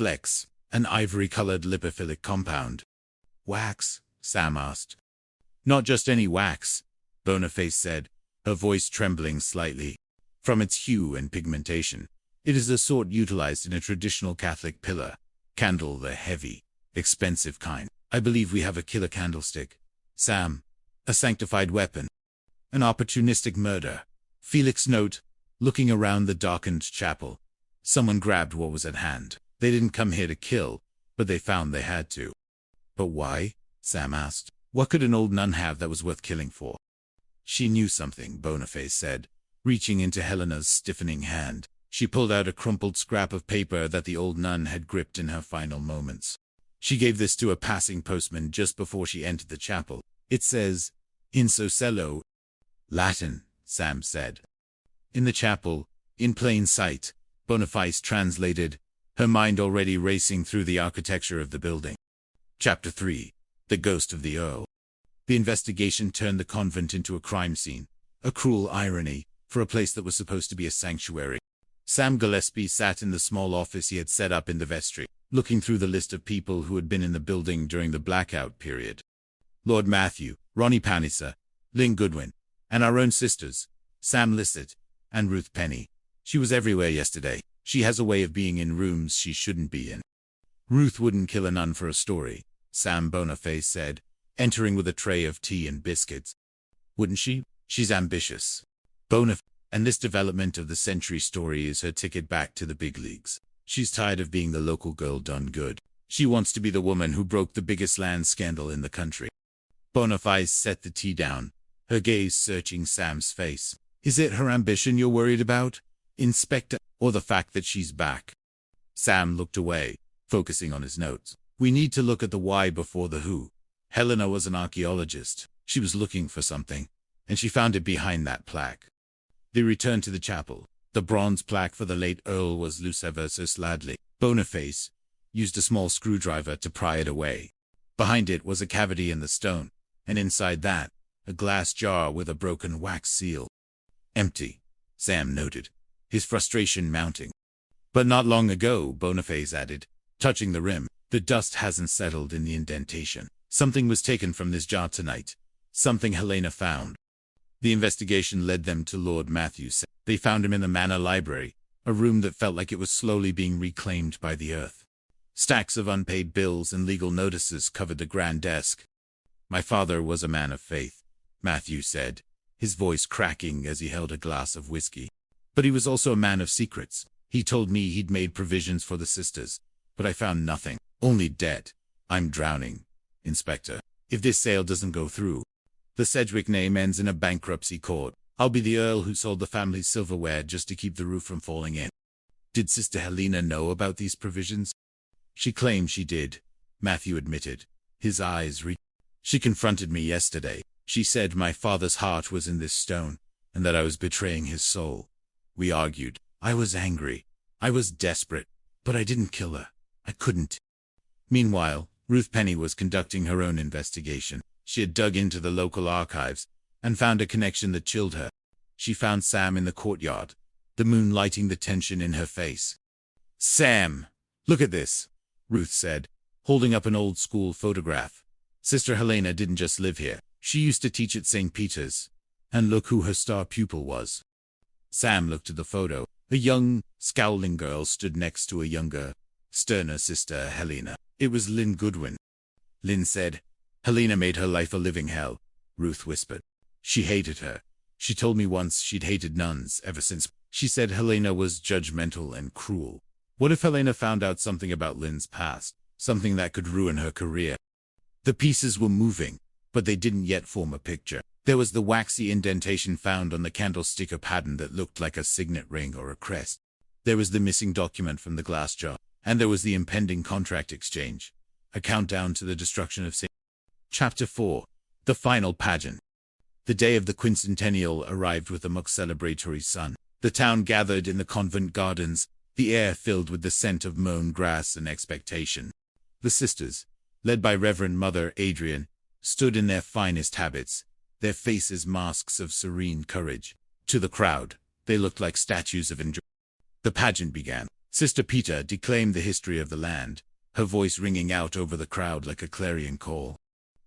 Flex, an ivory-colored lipophilic compound. Wax? Sam asked. Not just any wax, Boniface said, her voice trembling slightly. From its hue and pigmentation, it is the sort utilized in a traditional Catholic pillar candle, the heavy, expensive kind. I believe we have a killer candlestick. Sam. A sanctified weapon. An opportunistic murder. Felix note, looking around the darkened chapel. Someone grabbed what was at hand. They didn't come here to kill, but they found they had to. But why? Sam asked. What could an old nun have that was worth killing for? She knew something, Boniface said, reaching into Helena's stiffening hand. She pulled out a crumpled scrap of paper that the old nun had gripped in her final moments. She gave this to a passing postman just before she entered the chapel. It says, "In Socello." Latin, Sam said. In the chapel, in plain sight, Boniface translated, her mind already racing through the architecture of the building. Chapter 3. The Ghost of the Earl. The investigation turned the convent into a crime scene, a cruel irony, for a place that was supposed to be a sanctuary. Sam Gillespie sat in the small office he had set up in the vestry, looking through the list of people who had been in the building during the blackout period. Lord Matthew, Ronnie Panisa, Lynn Goodwin, and our own sisters, Sam Lissett, and Ruth Penny. She was everywhere yesterday. She has a way of being in rooms she shouldn't be in. Ruth wouldn't kill a nun for a story, Sam Boniface said, entering with a tray of tea and biscuits. Wouldn't she? She's ambitious. Boniface. And this development of the century story is her ticket back to the big leagues. She's tired of being the local girl done good. She wants to be the woman who broke the biggest land scandal in the country. Boniface set the tea down, her gaze searching Sam's face. Is it her ambition you're worried about, Inspector, or the fact that she's back? Sam looked away, focusing on his notes. We need to look at the why before the who. Helena was an archaeologist. She was looking for something, and she found it behind that plaque. They returned to the chapel. The bronze plaque for the late Earl was Luceversus Ladley. Boniface used a small screwdriver to pry it away. Behind it was a cavity in the stone, and inside that, a glass jar with a broken wax seal. Empty, Sam noted, his frustration mounting. But not long ago, Boniface added, touching the rim. The dust hasn't settled in the indentation. Something was taken from this jar tonight. Something Helena found. The investigation led them to Lord Matthews. They found him in the Manor Library, a room that felt like it was slowly being reclaimed by the earth. Stacks of unpaid bills and legal notices covered the grand desk. My father was a man of faith, Matthew said, his voice cracking as he held a glass of whiskey. But he was also a man of secrets. He told me he'd made provisions for the sisters, but I found nothing, only debt. I'm drowning, Inspector. If this sale doesn't go through, the Sedgwick name ends in a bankruptcy court. I'll be the Earl who sold the family's silverware just to keep the roof from falling in. Did Sister Helena know about these provisions? She claimed she did, Matthew admitted, his eyes She confronted me yesterday. She said my father's heart was in this stone, and that I was betraying his soul. We argued. I was angry. I was desperate, but I didn't kill her. I couldn't. Meanwhile, Ruth Penny was conducting her own investigation. She had dug into the local archives and found a connection that chilled her. She found Sam in the courtyard, the moon lighting the tension in her face. Sam, look at this, Ruth said, holding up an old-school photograph. Sister Helena didn't just live here. She used to teach at St. Peter's. And look who her star pupil was. Sam looked at the photo. A young, scowling girl stood next to a younger, sterner sister Helena. It was Lynn Goodwin. Lynn said, Helena made her life a living hell, Ruth whispered. She hated her. She told me once she'd hated nuns ever since. She said Helena was judgmental and cruel. What if Helena found out something about Lynn's past, something that could ruin her career? The pieces were moving, but they didn't yet form a picture. There was the waxy indentation found on the candlestick pattern that looked like a signet ring or a crest. There was the missing document from the glass jar, and there was the impending contract exchange, a countdown to the destruction of St. Chapter 4. The Final Pageant. The day of the quincentennial arrived with a mock celebratory sun. The town gathered in the convent gardens, the air filled with the scent of mown grass and expectation. The sisters, led by Reverend Mother Adrian, stood in their finest habits, their faces masks of serene courage. To the crowd, they looked like statues of enjoyment. The pageant began. Sister Peter declaimed the history of the land, her voice ringing out over the crowd like a clarion call.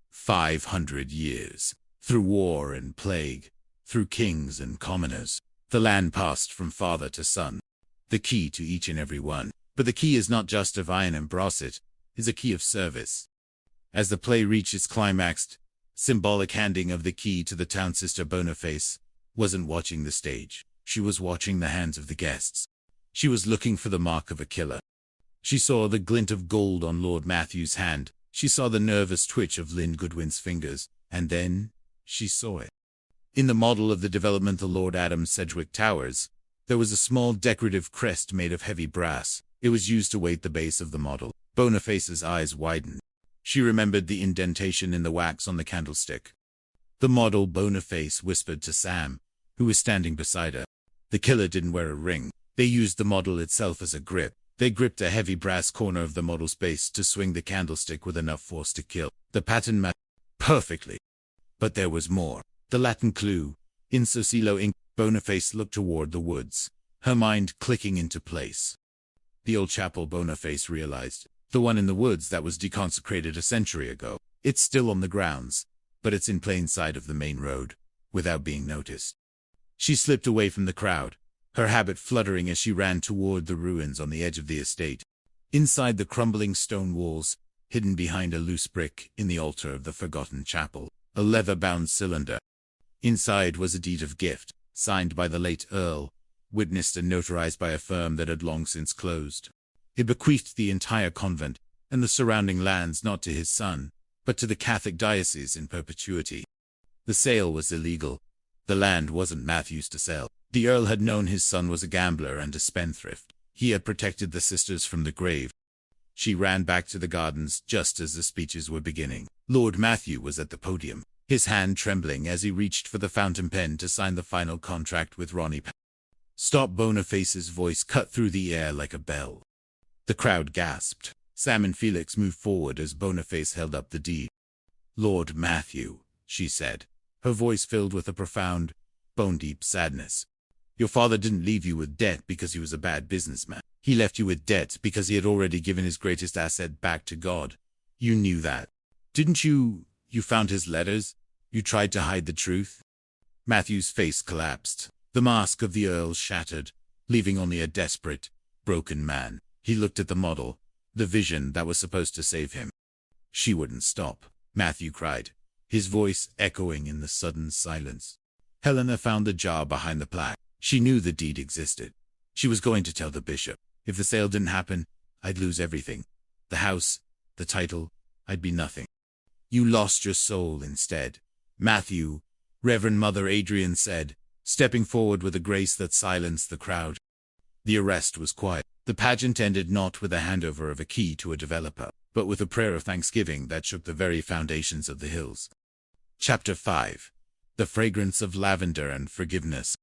500 years, through war and plague, through kings and commoners, the land passed from father to son. The key to each and every one. But the key is not just of iron and brass, it is a key of service. As the play reached its climax, symbolic handing of the key to the town, Sister Boniface wasn't watching the stage. She was watching the hands of the guests. She was looking for the mark of a killer. She saw the glint of gold on Lord Matthew's hand. She saw the nervous twitch of Lynn Goodwin's fingers. And then she saw it. In the model of the developmental Lord Adam Sedgwick Towers, there was a small decorative crest made of heavy brass. It was used to weight the base of the model. Boniface's eyes widened. She remembered the indentation in the wax on the candlestick. The model, Boniface whispered to Sam, who was standing beside her. The killer didn't wear a ring. They used the model itself as a grip. They gripped a heavy brass corner of the model's base to swing the candlestick with enough force to kill. The pattern matched perfectly. But there was more. The Latin clue, in Sosilo ink. Boniface looked toward the woods, her mind clicking into place. The old chapel, Boniface realized. The one in the woods that was deconsecrated a century ago. It's still on the grounds, but it's in plain sight of the main road, without being noticed. She slipped away from the crowd, her habit fluttering as she ran toward the ruins on the edge of the estate. Inside the crumbling stone walls, hidden behind a loose brick in the altar of the forgotten chapel, a leather-bound cylinder. Inside was a deed of gift, signed by the late Earl, witnessed and notarized by a firm that had long since closed. It bequeathed the entire convent and the surrounding lands not to his son, but to the Catholic diocese in perpetuity. The sale was illegal. The land wasn't Matthew's to sell. The Earl had known his son was a gambler and a spendthrift. He had protected the sisters from the grave. She ran back to the gardens just as the speeches were beginning. Lord Matthew was at the podium, his hand trembling as he reached for the fountain pen to sign the final contract with Ronnie. Stop! Boniface's voice cut through the air like a bell. The crowd gasped. Sam and Felix moved forward as Boniface held up the deed. Lord Matthew, she said, her voice filled with a profound, bone-deep sadness. Your father didn't leave you with debt because he was a bad businessman. He left you with debt because he had already given his greatest asset back to God. You knew that. Didn't you? You found his letters? You tried to hide the truth? Matthew's face collapsed. The mask of the Earl shattered, leaving only a desperate, broken man. He looked at the model, the vision that was supposed to save him. She wouldn't stop, Matthew cried, his voice echoing in the sudden silence. Helena found the jar behind the plaque. She knew the deed existed. She was going to tell the bishop. If the sale didn't happen, I'd lose everything. The house, the title, I'd be nothing. You lost your soul instead, Matthew, Reverend Mother Adrian said, stepping forward with a grace that silenced the crowd. The arrest was quiet. The pageant ended not with a handover of a key to a developer, but with a prayer of thanksgiving that shook the very foundations of the hills. Chapter 5. The Fragrance of Lavender and Forgiveness.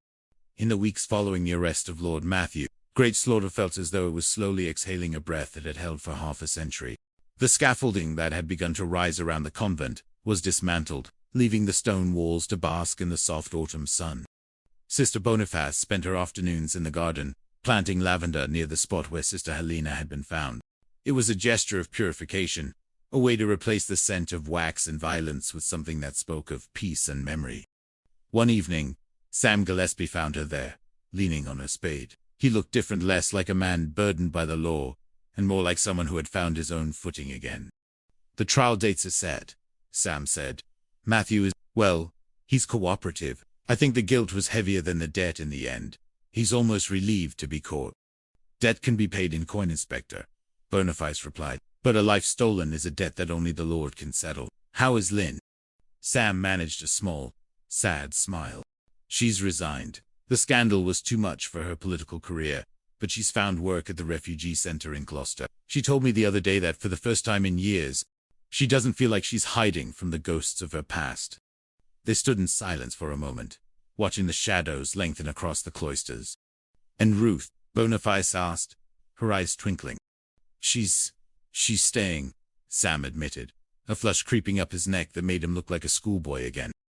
In the weeks following the arrest of Lord Matthew, Great Slaughter felt as though it was slowly exhaling a breath it had held for half a century. The scaffolding that had begun to rise around the convent was dismantled, leaving the stone walls to bask in the soft autumn sun. Sister Boniface spent her afternoons in the garden, planting lavender near the spot where Sister Helena had been found. It was a gesture of purification, a way to replace the scent of wax and violence with something that spoke of peace and memory. One evening, Sam Gillespie found her there, leaning on her spade. He looked different, less like a man burdened by the law, and more like someone who had found his own footing again. The trial dates are set, Sam said. Matthew is, well, he's cooperative. I think the guilt was heavier than the debt in the end. He's almost relieved to be caught. Debt can be paid in coin, Inspector, Boniface replied. But a life stolen is a debt that only the Lord can settle. How is Lynn? Sam managed a small, sad smile. She's resigned. The scandal was too much for her political career, but she's found work at the refugee center in Gloucester. She told me the other day that for the first time in years, she doesn't feel like she's hiding from the ghosts of her past. They stood in silence for a moment, watching the shadows lengthen across the cloisters. And Ruth? Boniface asked, her eyes twinkling. She's staying, Sam admitted, a flush creeping up his neck that made him look like a schoolboy again.